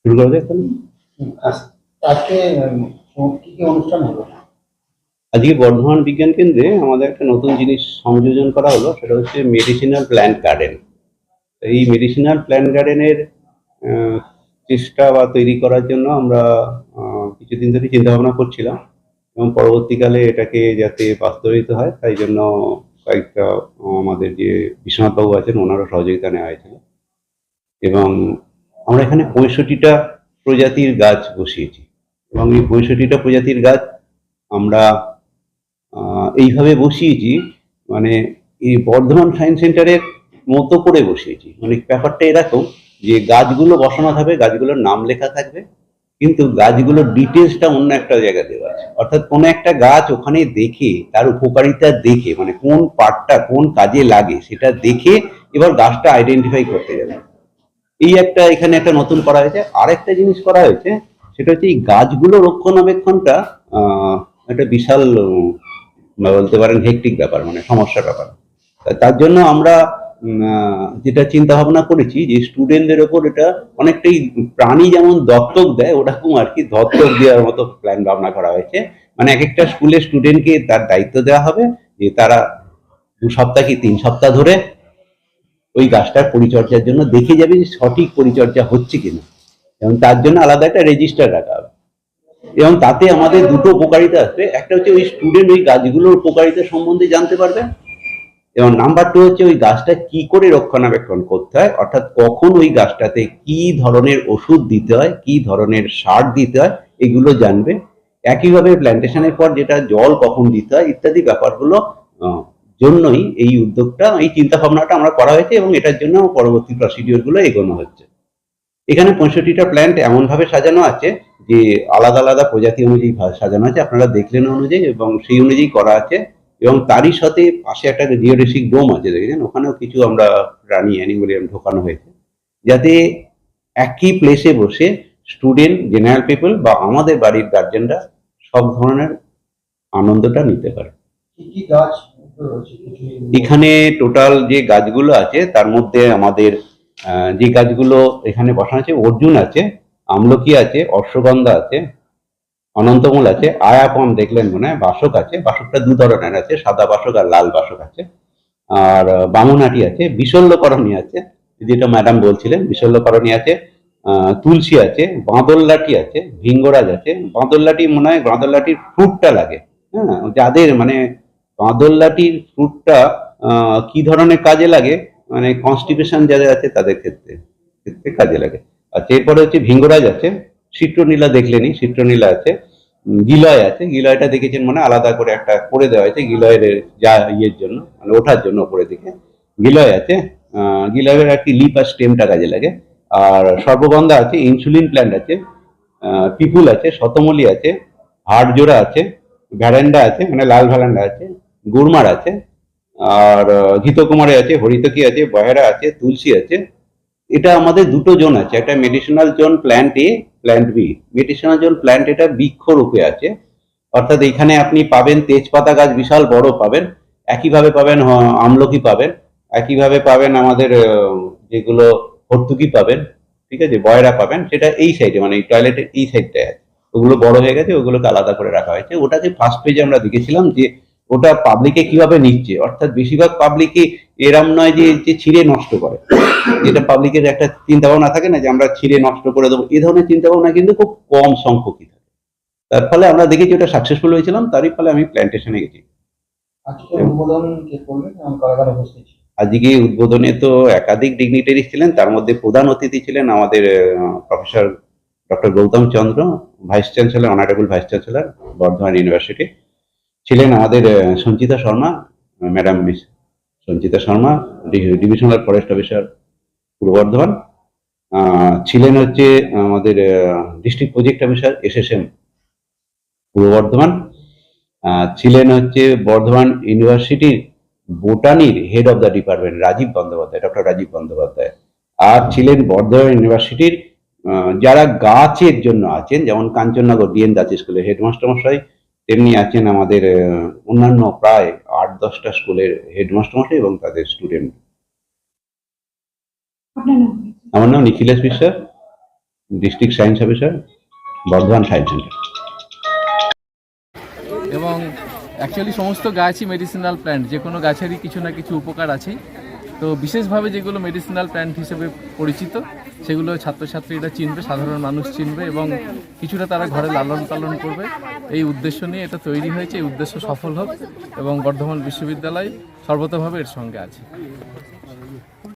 শুরু করা যায় তাহলে। আজকে কি কি অনুষ্ঠান হলো? আজকে বর্ধমান বিজ্ঞান কেন্দ্রে আমাদের একটা নতুন জিনিস সংযোজন করা হলো, সেটা হচ্ছে মেডিসিনাল প্ল্যান্ট গার্ডেন। এই মেডিসিনাল প্ল্যান্ট গার্ডেনের চেষ্টা বা তৈরি করার জন্য আমরা কিছুদিন ধরে চিন্তা ভাবনা করছিলাম, এবং পরবর্তীকালে এটাকে যাতে বাস্তবায়িত হয় তাই জন্য কয়েকটা আমাদের যে বিশ্বনাথবাবু আছেন ওনারও সহযোগিতা নেওয়া হয়েছিল, এবং আমরা এখানে 65টা প্রজাতির গাছ বসিয়েছি। এবং এই 65টা প্রজাতির গাছ আমরা এইভাবে বসিয়েছি, মানে এই বর্ধমান সায়েন্স সেন্টারের মতো করে বসিয়েছি। মানে ব্যাপারটা এরকম যে গাছগুলো বসানো থাকবে, গাছগুলোর নাম লেখা থাকবে, কিন্তু গাছগুলোর ডিটেলসটা অন্য একটা জায়গায় দেওয়া আছে। অর্থাৎ কোনো একটা গাছ ওখানে দেখে তার উপকারিতা দেখে, মানে কোন পার্টটা কোন কাজে লাগে সেটা দেখে এবার গাছটা আইডেন্টিফাই করতে যাবে। এই একটা এখানে একটা নতুন করা হয়েছে। আর একটা জিনিস করা হয়েছে, সেটা হচ্ছে এই গাছগুলো রক্ষণাবেক্ষণটা একটা বিশাল বলতে পারেন হেক্টিক ব্যাপার, মানে সমস্যার ব্যাপার। তার জন্য আমরা যেটা চিন্তা ভাবনা করেছি যে স্টুডেন্টদের ওপর এটা অনেকটাই, প্রাণী যেমন দত্তক দেয় ওরকম আর কি দত্তক দেওয়ার মতো প্ল্যান ভাবনা করা হয়েছে। মানে এক একটা স্কুলের স্টুডেন্টকে তার দায়িত্ব দেওয়া হবে যে তারা 2 সপ্তাহ কি 3 সপ্তাহ ধরে ওই গাছটার পরিচর্যার জন্য দেখে যাবে যে সঠিক পরিচর্যা হচ্ছে কিনা, এবং তার জন্য আলাদা একটা রেজিস্টার রাখা হবে। এবং তাতে আমাদের দুটো উপকারিতা আসবে। একটা হচ্ছে ওই স্টুডেন্ট ওই গাছগুলোর উপকারিতা সম্বন্ধে জানতে পারবে, এবং নাম্বার 2 হচ্ছে ওই গাছটা কি করে রক্ষণাবেক্ষণ করতে হয়, অর্থাৎ কখন ওই গাছটাতে কি ধরনের ওষুধ দিতে হয়, কি ধরনের সার দিতে হয়, এগুলো জানবে। একইভাবে প্ল্যান্টেশনের পর যেটা জল কখন দিতে হয় ইত্যাদি ব্যাপারগুলো জন্যই এই উদ্যোগটা, এই চিন্তা ভাবনাটা আমরা করা হয়েছে, এবং এটার জন্য পরবর্তী প্রসিডিওর গুলো এগোনো হচ্ছে। এখানে 65টা প্ল্যান্ট এমন ভাবে সাজানো আছে যে আলাদা আলাদা প্রজাতি অনুযায়ী সাজানো আছে, আপনারা দেখলেন অনুযায়ী, এবং সেই অনুযায়ী করা আছে। এবং তারই সাথে পাশে একটা জিওডেসিক ডোম আছে, দেখেছেন ওখানেও কিছু আমরা প্রাণী অ্যানিমেলিয়াম ঢোকানো হয়েছে, যাতে একই প্লেসে বসে স্টুডেন্ট, জেনারেল পিপল বা আমাদের বাড়ির গার্জেনরা সব ধরনের আনন্দটা নিতে পারে। কি কি গাছ এখানে টোটাল যে গাছগুলো আছে তার মধ্যে আমাদের যে গাছগুলো এখানে বসানো আছে, অর্জুন আছে, আমলকি আছে, অশ্বগন্ধা আছে, অনন্তমূল আছে, আয়াপন দেখলেন মনে হয়, বাসক আছে, বাসকটা 2 ধরনের আছে, সাদা বাসক আর লাল বাসক আছে, আর বামুনাটি আছে, বিশল্যকরণী আছে, যেটা ম্যাডাম বলছিলেন, বিশল্যকরণী আছে, তুলসী আছে, বাঁদরলাটি আছে, ভিঙ্গরাজ আছে। বাঁদরলাটি মনে হয় বাঁদরলাটির ফ্রুটটা লাগে, হ্যাঁ, যাদের মানে বাঁদরলাটির ফ্রুটটা কি ধরনের কাজে লাগে, মানে কনস্টিপেশন যাদের আছে তাদের ক্ষেত্রে ক্ষেত্রে কাজে লাগে। আচ্ছা, এরপরে হচ্ছে ভিঙ্গরাজ আছে, চিত্রনীলা দেখলেনি, চিত্রনীলা আছে, গিলয় আছে, গিলয়টা দেখেছেন মানে আলাদা করে একটা করে দেওয়া হয়েছে গিলয়ের যা ইয়ের জন্য, মানে ওঠার জন্য উপরের দিকে গিলয় আছে। গিলয়ের একটি লিপ আর স্টেমটা কাজে লাগে। আর সর্বগন্ধা আছে, ইনসুলিন প্ল্যান্ট আছে, পিপুল আছে, শতমলি আছে, হাড়জোড়া আছে, ভ্যারান্ডা আছে, মানে লাল ভ্যারান্ডা আছে, গুরমার আছে, আর ঘৃতকুমারী আছে, হরিতকি আছে, বহেরা আছে, তুলসী আছে। এটা আমাদের দুটো জোন আছে, একটা medicinal zone plant A, plant B. Medicinal zone plant এটা বৃক্ষরূপে আছে, অর্থাৎ এখানে আপনি পাবেন তেজপাতা গাছ বিশাল বড় পাবেন, একইভাবে পাবেন আমলকি পাবেন, একইভাবে পাবেন আমাদের যেগুলো হর্তুকি পাবেন, ঠিক আছে, বয়রা পাবেন। সেটা এই সাইডে, মানে এই টয়লেটের এই সাইডটায় আছে। ওগুলো বড় হয়ে গেছে, ওগুলোকে আলাদা করে রাখা হয়েছে। ওটাকে ফার্স্ট পেজে আমরা দেখেছিলাম যে ওটা পাবলিকে কিভাবে নিচ্ছে, অর্থাৎ বেশিরভাগ পাবলিকই এরম নয় যে ছিঁড়ে নষ্ট করে, যেটা পাবলিকের একটা চিন্তা ভাবনা থাকে না যে আমরা ছিঁড়ে নষ্ট করে দেবো, এই ধরনের চিন্তা ভাবনা কিন্তু খুব কম সংখ্যকই থাকে। তার ফলে আমরা দেখেছি ওটা সাকসেসফুল হয়েছিলাম, তারই ফলে আমি প্ল্যান্টেশনে গেছি। আজকে উদ্বোধনে তো একাধিক ডিগনিটারি ছিলেন, তার মধ্যে প্রধান অতিথি ছিলেন আমাদের professor doctor Gautam Chandra, vice chancellor, honourable vice chancellor Bardhaman university. ছিলেন আমাদের Sanchita Sharma, madam miss Sanchita Sharma, divisional forest officer Purba Bardhaman. ছিলেন হচ্ছে আমাদের ডিস্ট্রিক্ট প্রজেক্ট অফিসার এসএসএম পূর্ব বর্ধমান। ছিলেন হচ্ছে বর্ধমান ইউনিভার্সিটির বোটানির head of the department Rajib Bandyopadhyay, doctor Rajib Bandyopadhyay. আর ছিলেন বর্ধমান ইউনিভার্সিটির যারা গাছের জন্য আছেন, যেমন কাঞ্চননগর ডিএন দাস স্কুলের হেডমাস্টার মশাই, তেমনি আছেন আমাদের অন্যান্য প্রায় 8-10টা স্কুলের হেডমাস্টার মশাই এবং তাদের স্টুডেন্ট। আমার নাম নিখিলেশ বিশ্বাস। District science officer, Bardhaman science centre. এবং অ্যাকচুয়ালি সমস্ত গাছই মেডিসিনাল প্ল্যান্ট, যে কোনো গাছেরই কিছু না কিছু উপকার আছে। তো বিশেষভাবে যেগুলো মেডিসিনাল প্ল্যান্ট হিসেবে পরিচিত সেগুলো ছাত্রছাত্রীরা চিনবে, সাধারণ মানুষ চিনবে এবং কিছুটা তারা ঘরে লালন পালন করবে। এই উদ্দেশ্য নিয়ে এটা তৈরি হয়েছে। এই উদ্দেশ্য সফল হোক এবং বর্ধমান বিশ্ববিদ্যালয় সর্বতোভাবে এর সঙ্গে আছে।